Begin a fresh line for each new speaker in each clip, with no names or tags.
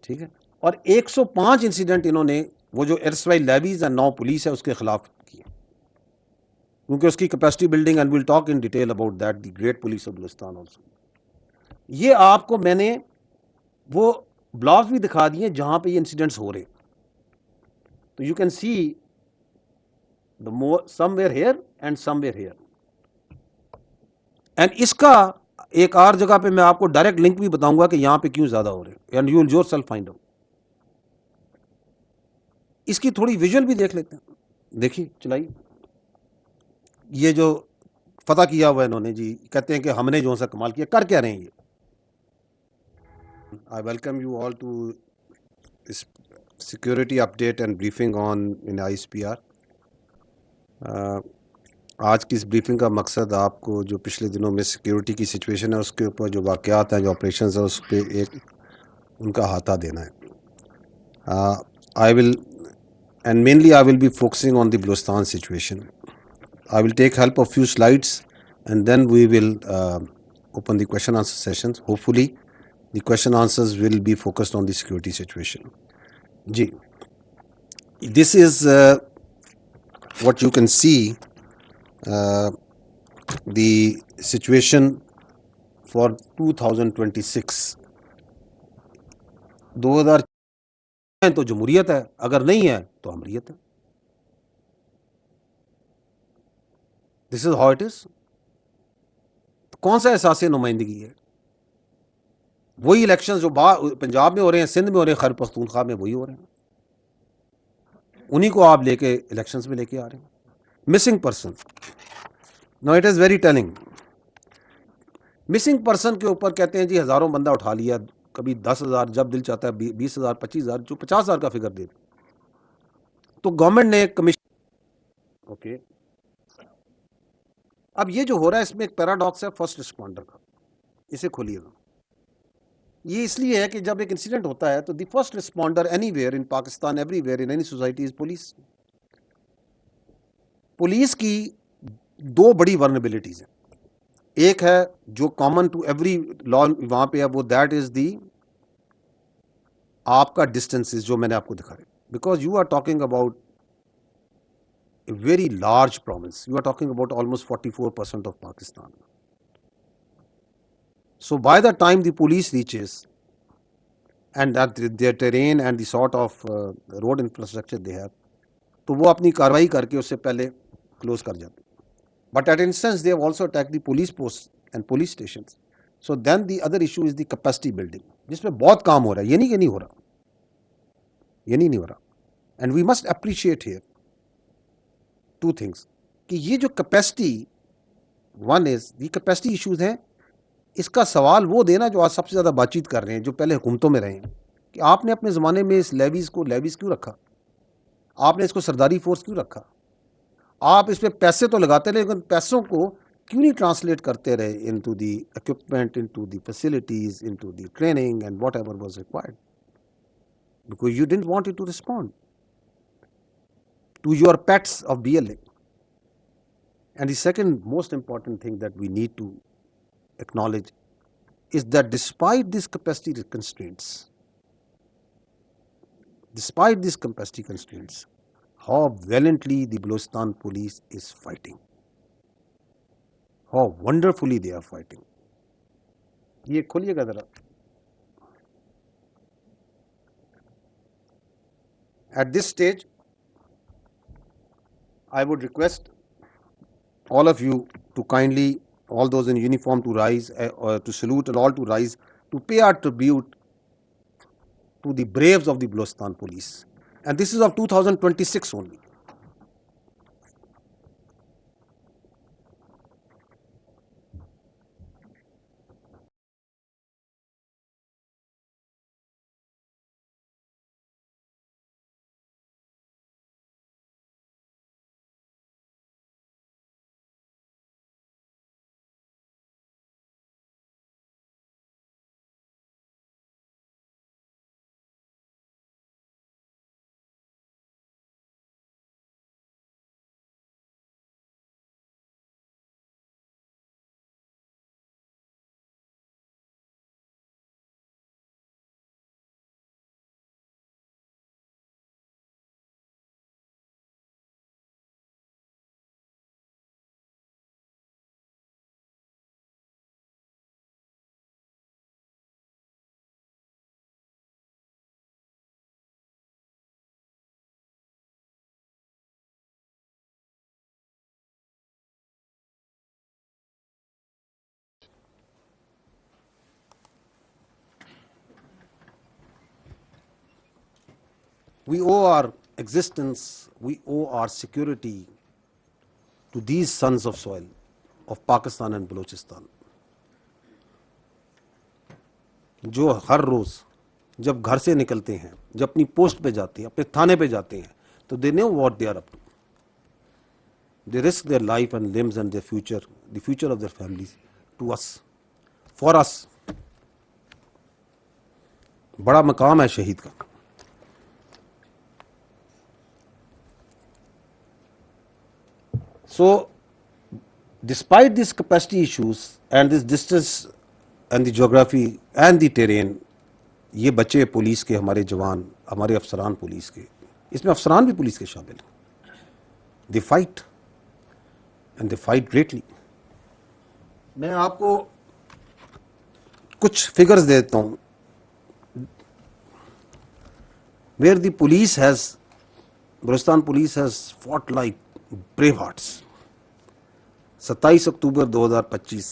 ٹھیک ہے. اور 105 انسیڈنٹ انہوں نے وہ جو ایرسوائل لیویز اینڈ ناؤ پولیس ہے اس کے خلاف کیے، کیونکہ اس کی capacity building, and we'll talk in detail about that, the great police of Balochistan also. یہ آپ کو میں نے وہ بلاگز بھی دکھا دیے جہاں پہ یہ انسیڈنٹس ہو رہے، تو you can see the more somewhere here and somewhere here. And اس کا ایک اور جگہ پہ میں آپ کو ڈائریکٹ لنک بھی بتاؤں گا کہ یہاں پہ کیوں زیادہ ہو رہے ہیں، and you will yourself find out. اس کی تھوڑی ویژول بھی دیکھ لیتے ہیں. دیکھیے چلائیے، یہ جو فتح کیا ہوا انہوں نے جی، کہتے ہیں کہ ہم نے جو سا کمال کیا، کر کیا رہے ہیں یہ. I welcome you all to this security update and briefing on in ISPR. آج کی اس بریفنگ کا مقصد آپ کو جو پچھلے دنوں میں سیکیورٹی کی سچویشن ہے اس کے اوپر جو واقعات ہیں، جو آپریشنز ہیں، اس پہ ایک ان کا احاطہ دینا ہے. I will, and mainly I will be focusing on the Balochistan situation. I will take help of few slides and then we will open the question answer sessions. Hopefully the question answers will be focused on the security situation. Ji, this is what you can see, the situation for 2026. 2000 تو جمہوریت ہے، اگر نہیں ہے تو امریت ہے. دس is how it is. کون سا احساس نمائندگی ہے؟ وہی الیکشن جو پنجاب میں ہو رہے ہیں، سندھ میں ہو رہے ہیں، خیبر پختونخوا میں وہی ہو رہے ہیں، انہی کو آپ لے کے الیکشنز میں لے کے آ رہے ہیں. Missing person, no it is very telling. Missing person کے اوپر کہتے ہیں جی ہزاروں بندہ اٹھا لیا، کبھی 10,000، جب دل چاہتا ہے 20,000، 25,000، جو 50,000 کا فگر دے. تو گورنمنٹ نے کمیشن، اوکے. اب یہ جو ہو رہا ہے اس میں ایک پیراڈاکس ہے فرسٹ رسپونڈر کا، اسے کھولیے گا. یہ اس لیے ہے کہ جب ایک انسیڈنٹ ہوتا ہے تو the first responder any where in Pakistan, every where in any society is police. Police کی دو بڑی ورنیبلٹیز ہیں. ایک ہے جو کامن ٹو ایوری لا وہاں پہ ہے، وہ دیٹ از دی آپ کا ڈسٹینسز جو میں نے آپ کو دکھایا. Because you are talking about a very large province, you are talking about almost 44% of Pakistan. So by the time the police reaches and that their terrain and the sort of road infrastructure they have, تو وہ اپنی کاروائی کر کے اس سے پہلے close کر جاتے. But at instance they have also attacked the police posts and police stations. So then the other issue is the capacity building, جس میں بہت کام ہو رہا ہے. یہ نہیں کہ نہیں ہو رہا، یہ نہیں ہو رہا. And we must appreciate here two things کہ یہ جو capacity، one is the capacity issues ہیں. اس کا سوال وہ دینا جو آج سب سے زیادہ بات چیت کر رہے ہیں، جو پہلے حکومتوں میں رہے ہیں، کہ آپ نے اپنے زمانے میں اس لیویز کیوں رکھا؟ آپ نے اس کو سرداری فورس کیوں رکھا؟ آپ اس پہ پیسے تو لگاتے رہے، لیکن پیسوں کو کیوں نہیں ٹرانسلیٹ کرتے رہے into the equipment, into the facilities, into the training and whatever was required, because you don't want it to respond to your pets of BLA. And the second most important thing that we need to acknowledge is that despite these capacity constraints, how valiantly the Balochistan police is fighting, how wonderfully they are fighting. یہ کھولیے گا ذرا. At this stage I would request all of you to kindly, all those in uniform, to rise, or to salute, and all to rise to pay our tribute to the braves of the Balochistan police. And this is of 2026 only. We owe our existence, we owe our security to these sons of soil of Pakistan and Balochistan, جو ہر روز جب گھر سے نکلتے ہیں, جب اپنی post پہ جاتے ہیں, اپنے تھانے پہ جاتے ہیں, تو they know what they are up to. They risk their life and limbs and their future, the future of their families, to us, for us. بڑا مقام ہے شہید کا. So, despite these capacity issues and this distance and the geography and the terrain, یہ بچے police کے, ہمارے جوان, ہمارے افسران پولیس کے, اس میں افسران بھی پولیس کے شامل ہیں, they fight and they fight greatly. میں آپ کو کچھ فگرز دیتا ہوں where the police has, Balochistan police has fought like brave hearts. 27 اکتوبر 2025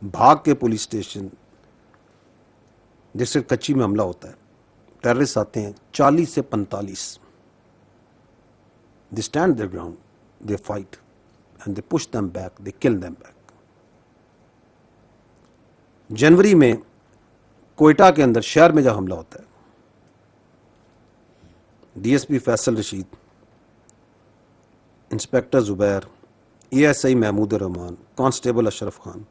بھاگ کے پولیس اسٹیشن ڈسٹرکٹ کچی میں حملہ ہوتا ہے. ٹیررسٹ آتے ہیں 40 سے 45. They stand their ground, they fight and they push them back, they kill them back. جنوری میں کوئٹہ کے اندر شہر میں جب حملہ ہوتا ہے, D S P Faisal Rashid, inspector Zubair, A S I Mahmood Ur Rehman, constable Ashraf Khan,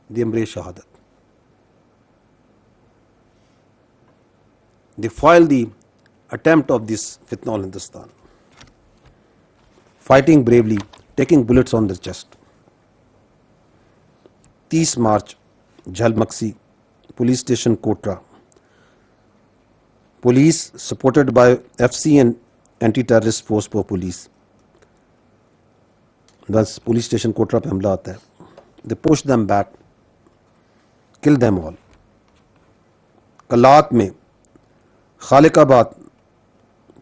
دی امر شہادت. They foil the attempt of this fitna al Hindustan, fighting bravely, taking bullets on their chest. 30 March Jhal Magsi police station Kotra, police supported by FC and anti-terrorist force for police, بس police station کوٹرا پہ حملہ آتا ہے. They push them back, kill them all. Kalat میں خالق آباد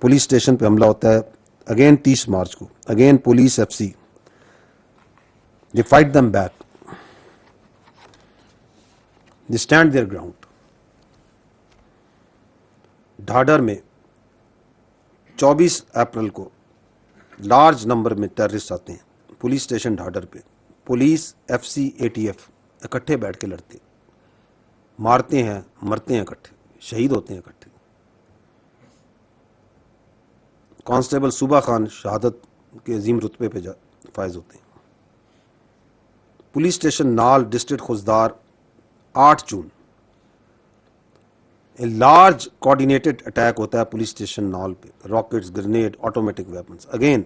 police station پہ حملہ ہوتا ہے اگین 30 مارچ کو, again police F C, they fight them back, they stand their ground. Dhadar میں 24 اپریل کو لارج نمبر میں ٹیررسٹ آتے ہیں پولیس اسٹیشن ڈھاڈر پہ. Police F C A T F اکٹھے بیٹھ کے لڑتے, مارتے ہیں, مرتے ہیں اکٹھے, شہید ہوتے ہیں اکٹھے. کانسٹیبل صوبہ خان شہادت کے عظیم رتبے پہ فائز ہوتے ہیں. Police station Nal district Khuzdar 8 June large coordinated attack ہوتا ہے پولیس اسٹیشن نال پہ, rockets, grenade, automatic weapons, again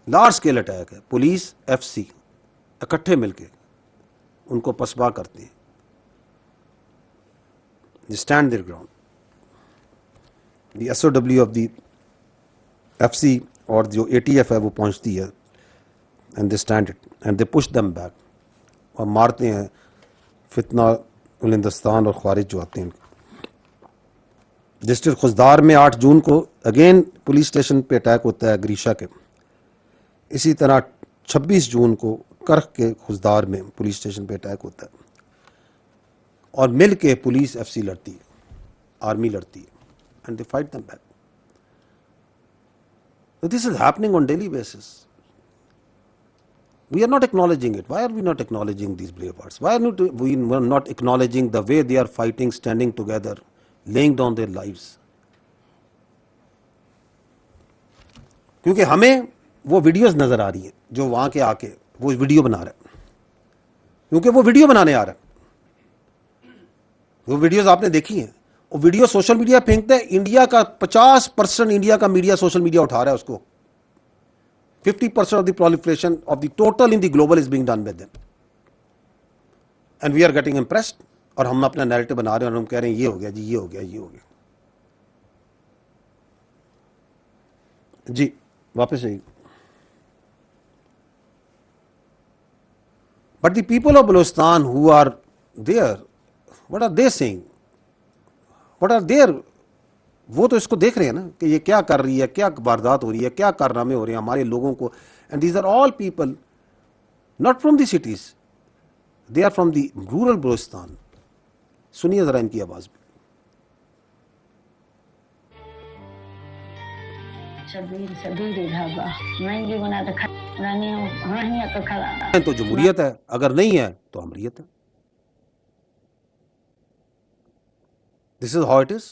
large scale attack ہے. پولیس ایف سی اکٹھے مل کے ان کو پسپا کرتے ہیں. They stand their ground. The S O W of the F C اور جو اے ٹی ایف ہے وہ پہنچتی ہے, and they stand it and they push them back, اور مارتے ہیں فتنہ الہندوستان اور خوارج جو آتے ہیں. ڈسٹرکٹ خوزدار میں 8 جون کو اگین پولیس اسٹیشن پہ اٹیک ہوتا ہے گریشا کے. اسی طرح 26 جون کو کرخ کے خوزدار میں پولیس اسٹیشن پہ اٹیک ہوتا ہے, اور مل کے پولیس ایف سی لڑتی ہے, آرمی لڑتی ہے, and they fight them back. So this is happening on daily basis. We are not acknowledging it. Why are we not acknowledging these brave hearts? Why are we not acknowledging the way they are fighting, standing together, laying down their lives? کیونکہ ہمیں وہ videos نظر آ رہی ہیں جو وہاں کے آ کے وہ ویڈیو بنا رہا ہے, کیونکہ وہ ویڈیو بنانے آ رہا ہے. وہ ویڈیوز آپ نے دیکھی ہیں, وہ ویڈیو سوشل میڈیا پھینکتا ہے. انڈیا کا 50% انڈیا کا میڈیا سوشل میڈیا اٹھا رہا ہے اس کو. 50% of the proliferation of the total in the global is being done by them. And we are getting impressed. اور ہم اپنا نیریٹو بنا رہے ہیں اور ہم کہہ رہے ہیں یہ ہو گیا جی, یہ ہو گیا, یہ ہو گیا. جی واپس آئیے. But the people of Balochistan who are there, what are they saying? What are their, وہ تو اس کو دیکھ رہے ہیں نا کہ یہ کیا کر رہی ہے, کیا واردات ہو رہی ہے, کیا کارنامے ہو رہے ہیں ہمارے لوگوں کو. And these are all people not from the cities, they are from the rural Balochistan. سنیے ذرا ان کی آواز بھی.
شبیر شبیر ڈھابا میں بھی بنا تو کھانی ہوں تو کھا
تو جمہوریت ہے، اگر نہیں ہے تو امریت ہے. دس از ہاؤ اٹ از.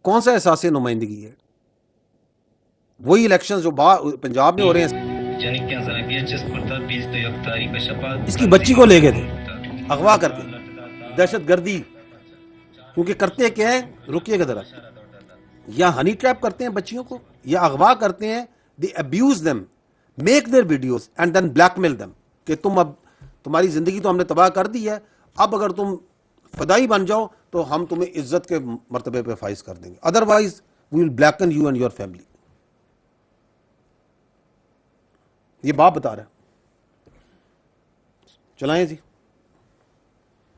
کون سا احساس نمائندگی ہے؟ وہی الیکشن جو پنجاب میں ہو رہے ہیں. اس کی بچی کو لے گئے تھے اغوا کر کے، دہشت گردی. کیونکہ کرتے کیا ہے، رکیے گا ذرا، یا ہنی ٹریپ کرتے ہیں بچیوں کو، یا اغوا کرتے ہیں. They abuse them, make their videos and then blackmail them کہ تم اب تمہاری زندگی تو ہم نے تباہ کر دی ہے، اب اگر تم فدائی بن جاؤ تو ہم تمہیں عزت کے مرتبے پہ فائز کر دیں گے، otherwise we will blacken you and your family. یہ باپ بتا رہا ہے. چلائیں جی.